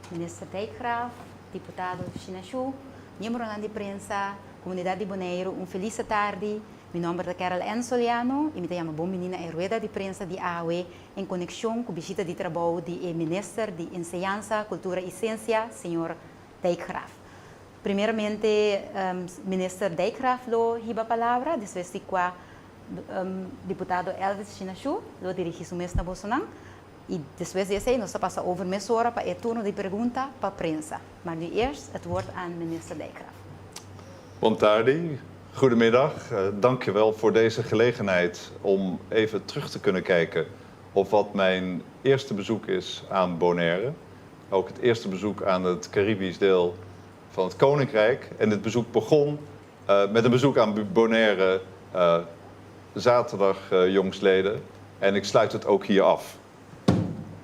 Minister Dijkgraaf, Deputado Chinashu, miembro de prensa, Comunidad de Bonaire, feliz tarde. Mi nombre es Carol N. Soliano y me llamo Bombinina en rueda de prensa de AOE en conexión con visita de trabajo del Minister de Enseñanza, Cultura y Ciencia, señor Dijkgraaf. Primeramente, Minister Dijkgraaf lo hiba palabra, después de qua Deputado Elvis Chinashu lo dirige su mesna Bolsonaro. E depois disso, nós passamos over meia hora para o turno de pergunta para a prensa. Maar nu eerst het woord aan minister Dijkgraaf. Buon tardi, goedemiddag. Dank je wel voor deze gelegenheid om even terug te kunnen kijken op wat mijn eerste bezoek is aan Bonaire. Ook het eerste bezoek aan het Caribisch deel van het Koninkrijk. En dit bezoek begon met een bezoek aan Bonaire zaterdag jongstleden. En ik sluit het ook hier af.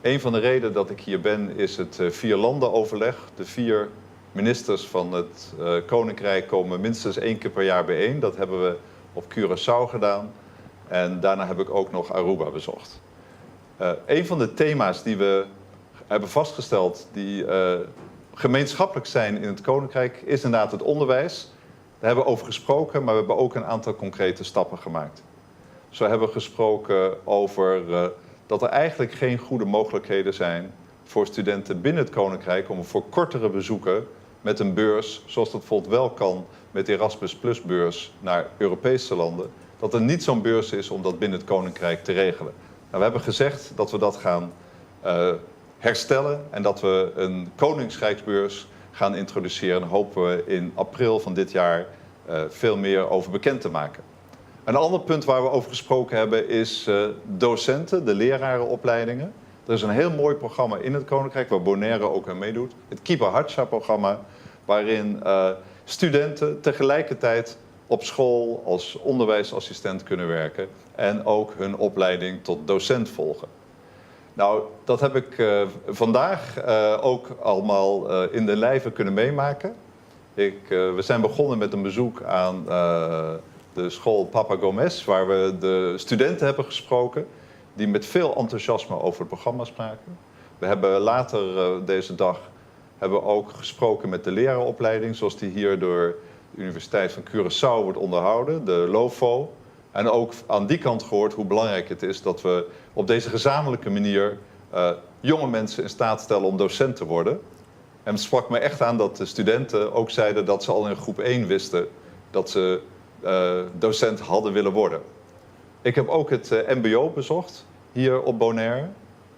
Een van de redenen dat ik hier ben is het vierlandenoverleg. De 4 ministers van het Koninkrijk komen minstens 1 keer per jaar bijeen. Dat hebben we op Curaçao gedaan. En daarna heb ik ook nog Aruba bezocht. Een van de thema's die we hebben vastgesteld die gemeenschappelijk zijn in het Koninkrijk is inderdaad het onderwijs. Daar hebben we over gesproken, maar we hebben ook een aantal concrete stappen gemaakt. Zo hebben we gesproken over dat er eigenlijk geen goede mogelijkheden zijn voor studenten binnen het Koninkrijk om voor kortere bezoeken met een beurs, zoals dat bijvoorbeeld wel kan met de Erasmus Plus beurs naar Europese landen, dat er niet zo'n beurs is om dat binnen het Koninkrijk te regelen. Nou, we hebben gezegd dat we dat gaan herstellen en dat we een Koningsrijksbeurs gaan introduceren. Daar hopen we in april van dit jaar veel meer over bekend te maken. Een ander punt waar we over gesproken hebben is docenten, de lerarenopleidingen. Er is een heel mooi programma in het Koninkrijk waar Bonaire ook aan meedoet. Het Kiba Hatsha-programma, waarin studenten tegelijkertijd op school als onderwijsassistent kunnen werken en ook hun opleiding tot docent volgen. Nou, dat heb ik vandaag ook allemaal in de lijve kunnen meemaken. We zijn begonnen met een bezoek aan de school Papa Gomez, waar we de studenten hebben gesproken, die met veel enthousiasme over het programma spraken. We hebben later deze dag ook gesproken met de lerarenopleiding, zoals die hier door de Universiteit van Curaçao wordt onderhouden, de LOFO. En ook aan die kant gehoord hoe belangrijk het is dat we op deze gezamenlijke manier jonge mensen in staat stellen om docent te worden. En het sprak me echt aan dat de studenten ook zeiden dat ze al in groep 1 wisten dat ze docent hadden willen worden. Ik heb ook het mbo bezocht, hier op Bonaire.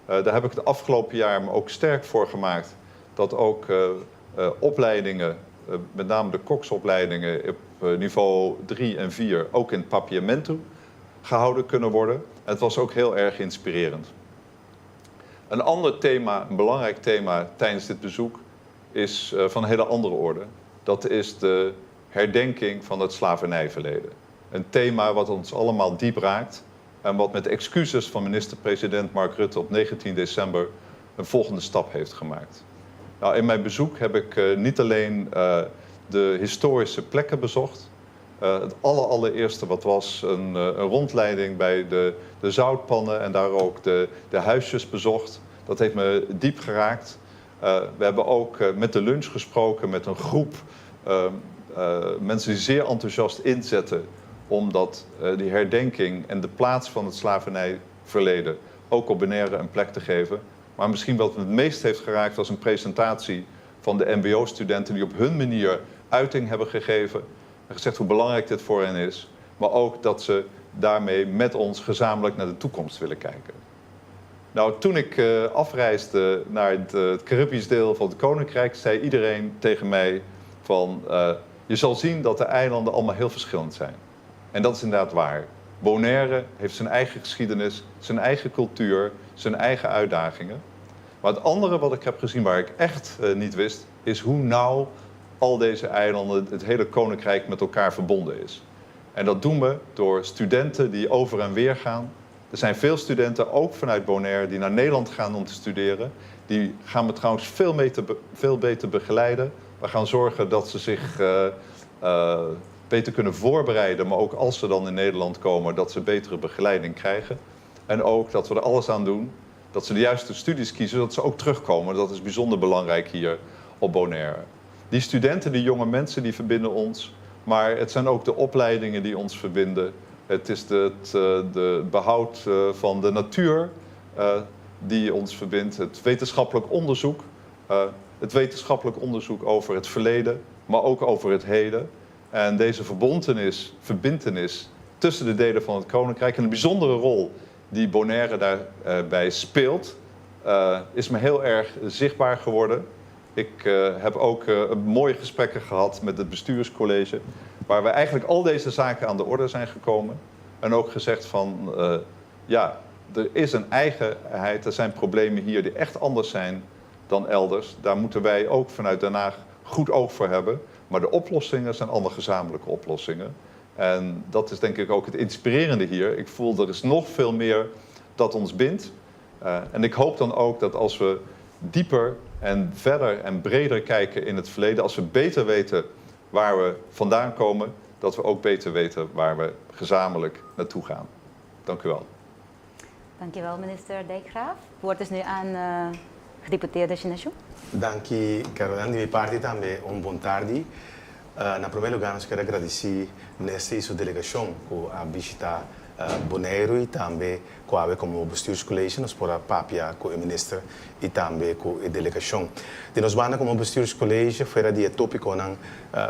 Daar heb ik de afgelopen jaar me ook sterk voor gemaakt dat ook opleidingen, met name de koksopleidingen op niveau 3 en 4, ook in Papiamento gehouden kunnen worden. En het was ook heel erg inspirerend. Een ander thema, een belangrijk thema tijdens dit bezoek, is van een hele andere orde. Dat is de herdenking van het slavernijverleden. Een thema wat ons allemaal diep raakt en wat met de excuses van minister-president Mark Rutte op 19 december een volgende stap heeft gemaakt. Nou, in mijn bezoek heb ik niet alleen de historische plekken bezocht. Het allereerste wat was een rondleiding bij de zoutpannen en daar ook de huisjes bezocht. Dat heeft me diep geraakt. We hebben ook met de lunch gesproken met een groep mensen die zeer enthousiast inzetten om die herdenking en de plaats van het slavernijverleden ook op Bonaire een plek te geven. Maar misschien wat me het meest heeft geraakt was een presentatie van de mbo-studenten die op hun manier uiting hebben gegeven en gezegd hoe belangrijk dit voor hen is. Maar ook dat ze daarmee met ons gezamenlijk naar de toekomst willen kijken. Nou, toen ik afreisde naar het Caribisch deel van het Koninkrijk, zei iedereen tegen mij van je zal zien dat de eilanden allemaal heel verschillend zijn. En dat is inderdaad waar. Bonaire heeft zijn eigen geschiedenis, zijn eigen cultuur, zijn eigen uitdagingen. Maar het andere wat ik heb gezien waar ik echt niet wist, is hoe nauw al deze eilanden, het hele Koninkrijk met elkaar verbonden is. En dat doen we door studenten die over en weer gaan. Er zijn veel studenten, ook vanuit Bonaire, die naar Nederland gaan om te studeren. Die gaan we trouwens veel beter begeleiden. We gaan zorgen dat ze zich beter kunnen voorbereiden, maar ook als ze dan in Nederland komen, dat ze betere begeleiding krijgen. En ook dat we er alles aan doen dat ze de juiste studies kiezen, dat ze ook terugkomen. Dat is bijzonder belangrijk hier op Bonaire. Die studenten, die jonge mensen, die verbinden ons. Maar het zijn ook de opleidingen die ons verbinden. Het is de behoud van de natuur die ons verbindt. Het wetenschappelijk onderzoek. Het wetenschappelijk onderzoek over het verleden, maar ook over het heden. En deze verbintenis tussen de delen van het Koninkrijk en de bijzondere rol die Bonaire daarbij speelt, is me heel erg zichtbaar geworden. Ik heb ook mooie gesprekken gehad met het bestuurscollege, waar we eigenlijk al deze zaken aan de orde zijn gekomen. En ook gezegd van, ja, er is een eigenheid, er zijn problemen hier die echt anders zijn dan elders. Daar moeten wij ook vanuit Den Haag goed oog voor hebben. Maar de oplossingen zijn allemaal gezamenlijke oplossingen. En dat is denk ik ook het inspirerende hier. Ik voel er is nog veel meer dat ons bindt. En ik hoop dan ook dat als we dieper en verder en breder kijken in het verleden, als we beter weten waar we vandaan komen, dat we ook beter weten waar we gezamenlijk naartoe gaan. Dank u wel. Dank je wel, minister Dijkgraaf. Het woord is nu aan gedeputeerde Sinashu. Dank je, Caroline. De minha parte também, bom tarde. Na primeiro lugar, nós queremos agradecer ministro e sua delegação por a visitar Bonaire e também com a como bestuurscollege, nós por a papia com o ministro e também com a delegação. De nós banda como bestuurscollege, foi de tópico não,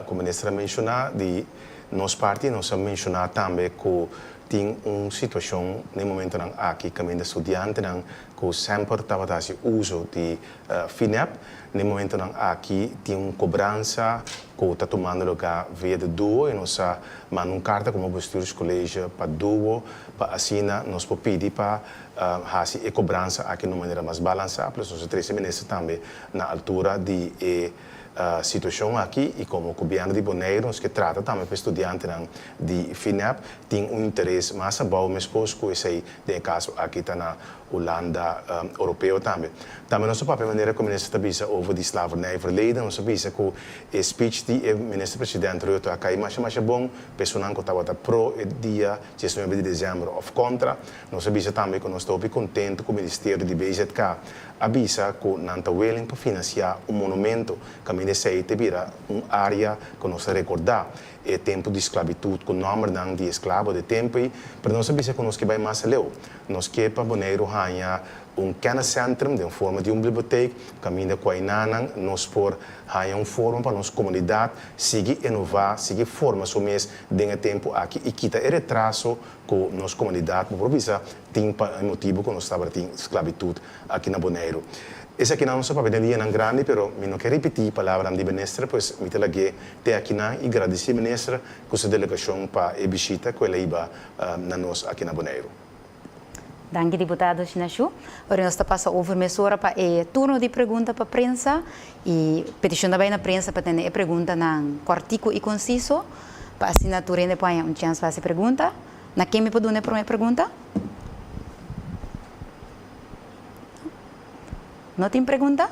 como o ministro mencionar, de nós parte nós mencionar também com tem situação no momento não aqui caminho de estudante não que sempre estava fazendo uso de FINEP no momento não aqui tem cobrança que está tomando lugar via de duo e nós mandamos carta como bestuurscollege para duo para assinar nós pedir para fazer a cobrança aqui de maneira mais balançada plus nós três ministros também na altura de situação aqui e como o governo de Bonaire que trata também para estudantes de FINEP tem interesse mais bom mas com esse de caso aqui está na Holanda europeu também nós papel maneira como o ministro avisa over de slavernij verleden nós avisa que o speech de minister-president Rutte aqui mais bom pessoal que estava pro dia 19 de dezembro of contra nós avisa também que nós estamos contentes com o Ministério de BZK avisa que não está willing para financiar monumento que me deseja vira área que nós recordar o tempo de esclavitud com o nome de escravo de tempo e para nós avisa que nós que vai mais leu nós que para Bonaire ganha kenniscentrum de forma de biblioteca caminho com a Inanang nós por ganha forma para nossa comunidade seguir inovar seguir forma so mês de tempo aqui e quita o retraso com nossa comunidade por visa tem motivo que nós estava tem esclavitud aqui na Bonaire. Esse aqui não é para pedir não grande, pero eu não quero repetir a palavra do ministro, pois me tela que te aqui não e agradecer ao ministro com sua delegação para a visita que ele iba na nós aqui na Bonaire. Dank je, deputado Sinashu. Agora nós estamos over mesura para o turno de pergunta para a prensa e petição também na prensa para ter a pergunta em cortico e conciso para assinatura e depois chance de fazer pergunta. Na quem me pode dar a primeira pergunta? Não tem pergunta?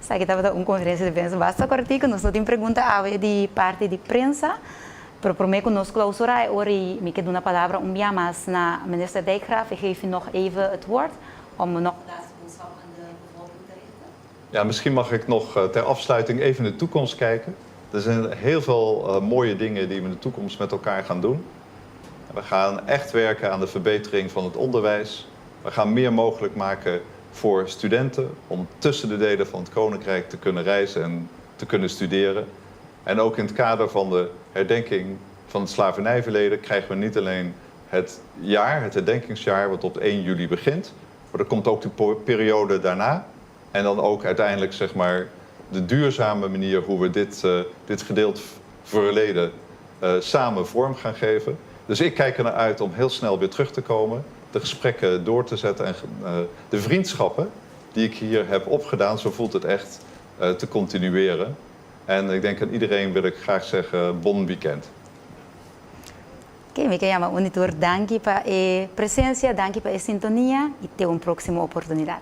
Sabe que estava uma conferência de prensa, basta cortico, nós não tem pergunta de parte de prensa. Pero prometo que nós clausurar hoje me quedo na palavra dia mais na minister Dijkgraaf. Ik geef u nog even het woord om nog de boodschap aan de bevolking te richten. Ja, misschien mag ik nog ter afsluiting even in de toekomst kijken. Er zijn heel veel mooie dingen die we in de toekomst met elkaar gaan doen. We gaan echt werken aan de verbetering van het onderwijs. We gaan meer mogelijk maken voor studenten om tussen de delen van het Koninkrijk te kunnen reizen en te kunnen studeren. En ook in het kader van de herdenking van het slavernijverleden krijgen we niet alleen het herdenkingsjaar, wat op 1 juli begint, maar er komt ook de periode daarna. En dan ook uiteindelijk zeg maar de duurzame manier hoe we dit gedeeld verleden samen vorm gaan geven. Dus ik kijk er naar uit om heel snel weer terug te komen, de gesprekken door te zetten en de vriendschappen die ik hier heb opgedaan, zo voelt het echt, te continueren. En ik denk aan iedereen wil ik graag zeggen, bon weekend. Ok, me chiamo Unitur, dank je per la presenza, dank je per la sintonia e te una prossima opportunità.